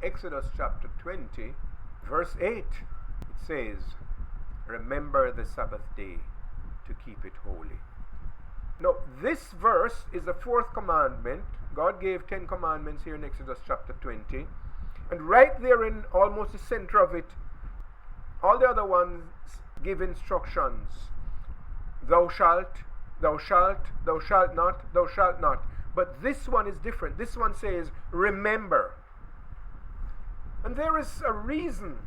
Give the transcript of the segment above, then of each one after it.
Exodus chapter 20, verse 8. It says, remember the Sabbath day to keep it holy. Now, this verse is the fourth commandment. God gave 10 commandments here in Exodus chapter 20. And right there in almost the center of it, all the other ones give instructions. Thou shalt, thou shalt, thou shalt not, thou shalt not. But this one is different. This one says, remember. And there is a reason,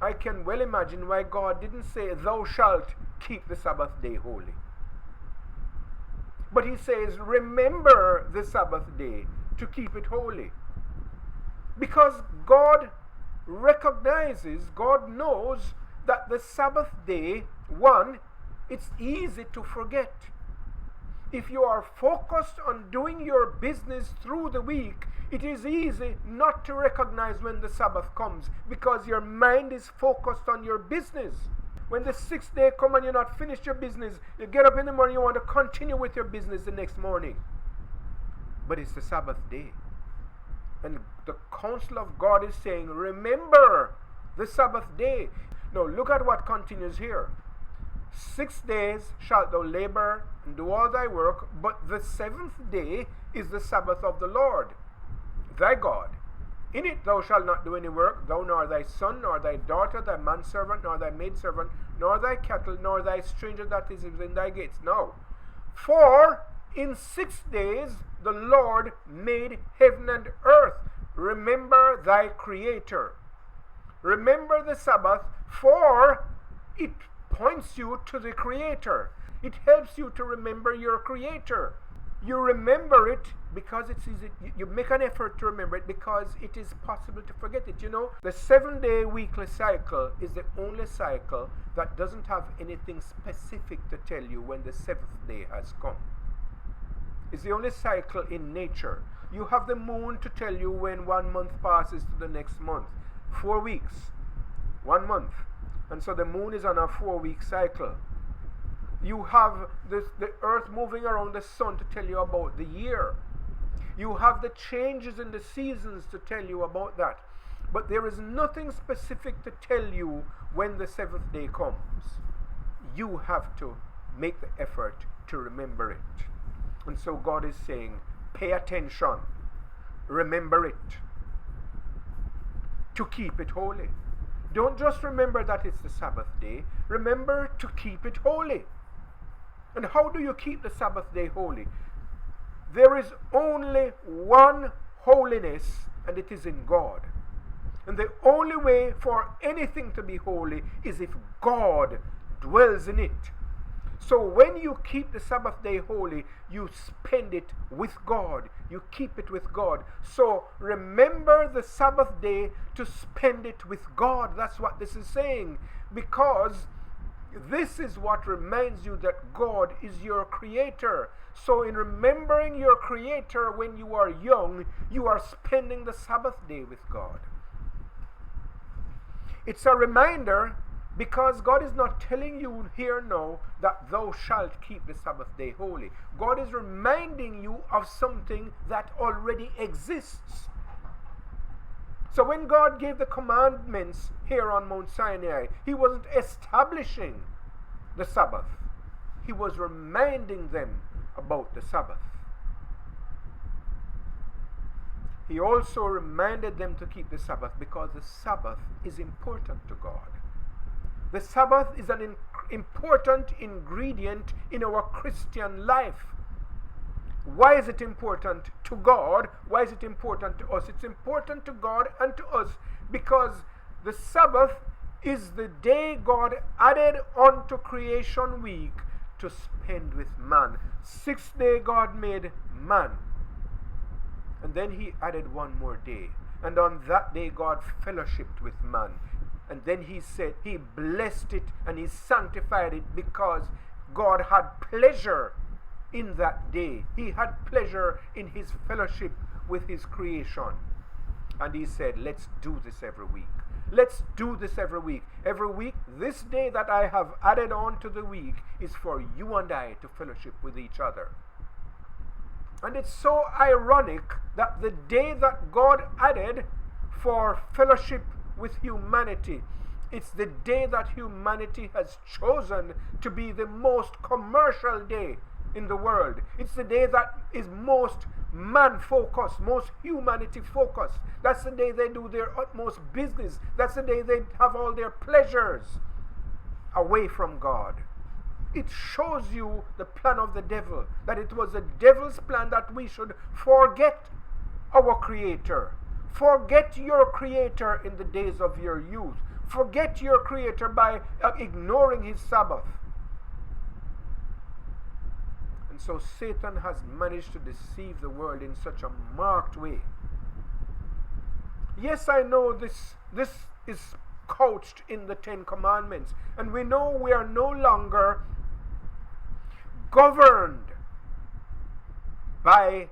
I can well imagine, why God didn't say, thou shalt keep the Sabbath day holy. But he says, remember the Sabbath day to keep it holy. Because God recognizes, God knows that the Sabbath day, one, it's easy to forget. If you are focused on doing your business through the week, it is easy not to recognize when the Sabbath comes because your mind is focused on your business. When the 6th day comes and you're not finished your business, you get up in the morning, you want to continue with your business the next morning. But it's the Sabbath day. And the counsel of God is saying, remember the Sabbath day. Now look at what continues here. 6 days shalt thou labor and do all thy work, but the 7th day is the Sabbath of the Lord, thy God. In it thou shalt not do any work, thou nor thy son, nor thy daughter, thy manservant, nor thy maidservant, nor thy cattle, nor thy stranger that is within thy gates. No. For in 6 days the Lord made heaven and earth. Remember thy Creator. Remember the Sabbath, for it points you to the Creator. It helps you to remember your Creator. You remember it because it's easy. You make an effort to remember it because it is possible to forget it. You know, the 7-day weekly cycle is the only cycle that doesn't have anything specific to tell you when the 7th day has come. It's the only cycle in nature. You have the moon to tell you when 1 month passes to the next month. 4 weeks, 1 month. And so the moon is on a 4-week cycle. You have the earth moving around the sun to tell you about the year. You have the changes in the seasons to tell you about that. But there is nothing specific to tell you when the 7th day comes. You have to make the effort to remember it. And so God is saying, pay attention. Remember it. To keep it holy. Don't just remember that it's the Sabbath day. Remember to keep it holy. And how do you keep the Sabbath day holy? There is only one holiness, and it is in God. And the only way for anything to be holy is if God dwells in it. So when you keep the Sabbath day holy, you spend it with God. You keep it with God. So remember the Sabbath day to spend it with God. That's what this is saying. Because this is what reminds you that God is your Creator. So in remembering your Creator when you are young, you are spending the Sabbath day with God. It's a reminder because God is not telling you here now that thou shalt keep the Sabbath day holy. God is reminding you of something that already exists. So when God gave the commandments here on Mount Sinai, He wasn't establishing the Sabbath. He was reminding them about the Sabbath. He also reminded them to keep the Sabbath because the Sabbath is important to God. The Sabbath is an important ingredient in our Christian life. Why is it important to God? Why is it important to us? It's important to God and to us because the Sabbath is the day God added onto creation week to spend with man. 6th day God made man. And then He added one more day. And on that day God fellowshiped with man. And then He said, He blessed it and He sanctified it because God had pleasure in that day. He had pleasure in His fellowship with His creation. And He said, let's do this every week. Let's do this every week. Every week, this day that I have added on to the week is for you and I to fellowship with each other. And it's so ironic that the day that God added for fellowship with humanity. It's the day that humanity has chosen to be the most commercial day in the world. It's the day that is most man-focused, most humanity-focused. That's the day they do their utmost business. That's the day they have all their pleasures away from God. It shows you the plan of the devil, that it was the devil's plan that we should forget our Creator. Forget your Creator in the days of your youth. Forget your Creator by ignoring His Sabbath. And so Satan has managed to deceive the world in such a marked way. Yes, I know this is couched in the Ten Commandments, and we know we are no longer governed by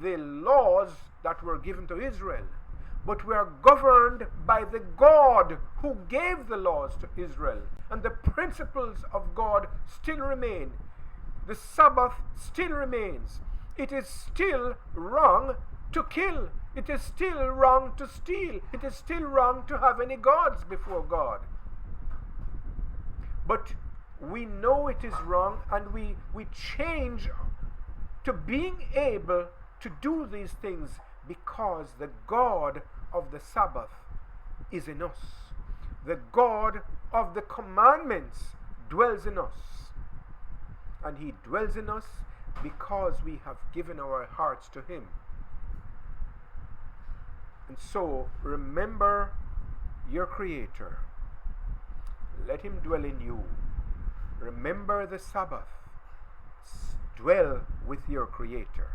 the laws that were given to Israel, but we are governed by the God who gave the laws to Israel, and the principles of God still remain. The Sabbath still remains. It is still wrong to kill. It is still wrong to steal. It is still wrong to have any gods before God. But we know it is wrong, and we change to being able to do these things because the God of the Sabbath is in us. The God of the commandments dwells in us. And He dwells in us because we have given our hearts to Him. And so, remember your Creator. Let Him dwell in you. Remember the Sabbath. Dwell with your Creator.